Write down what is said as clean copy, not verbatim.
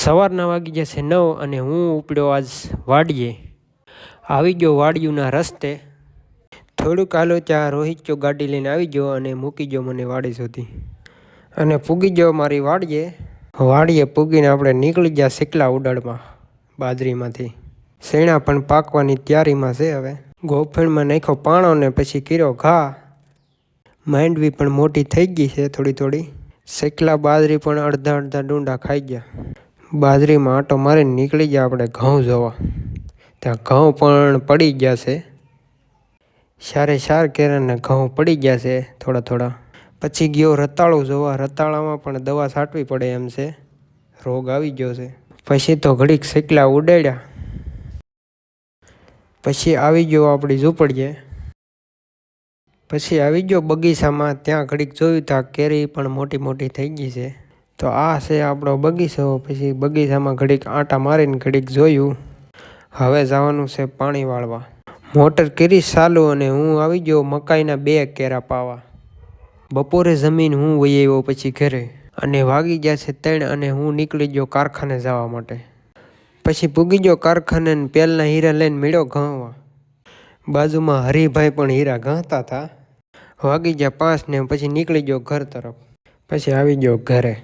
સવારના વાગી જશે 9 અને હું ઉપડ્યો આજ વાડીએ. આવી ગયો વાડિયુંના રસ્તે. થોડુંક હાલો ત્યાં રોહિત ગાડી લઈને આવી ગયો અને મૂકી ગયો મને વાડી સુધી અને પૂગી ગયો મારી વાડીએ પૂગીને આપણે નીકળી ગયા શેકલા ઉડાડમાં બાજરીમાંથી. શેણા પણ પાકવાની તૈયારીમાં છે. હવે ગોફણમાં નાખ્યો પાણો ને પછી કર્યો ઘા. માંડવી પણ મોટી થઈ ગઈ છે થોડી. શેકલા બાજરી પણ અડધા ડુંડા ખાઈ ગયા. બાજરીમાં આંટો મારીને નીકળી ગયા આપણે ઘઉં જોવા. ત્યાં ઘઉં પણ પડી ગયા છે. સાર કેરાના ઘઉં પડી ગયા છે થોડા. પછી ગયો રતાળું જોવા. રતાળામાં પણ દવા છાંટવી પડે એમ છે, રોગ આવી ગયો છે. પછી તો ઘડીક શેકલા ઉડાડ્યા. પછી આવી ગયો આપણી ઝૂંપડીએ. પછી આવી ગયો બગીચામાં. ત્યાં ઘડીક જોયું ત્યાં કેરી પણ મોટી થઈ ગઈ છે. તો આ છે આપણો બગીચો. પછી બગીચામાં ઘડીક આંટા મારીને ઘડીક જોયું. હવે જવાનું છે પાણી વાળવા. મોટર કરી ચાલુ અને હું આવી ગયો મકાઈના 2 કેરા પાવા. બપોરે જમીન હું વહી આવ્યો પછી ઘરે અને વાગી ગયા છે 3 અને હું નીકળી ગયો કારખાને જવા માટે. પછી પૂગી ગયો કારખાને પેલના હીરા લઈને મળ્યો ઘઉંવા. બાજુમાં હરિભાઈ પણ હીરા ઘાંતા હતા. વાગી ગયા 5 ને પછી નીકળી ગયો ઘર તરફ. પછી આવી ગયો ઘરે.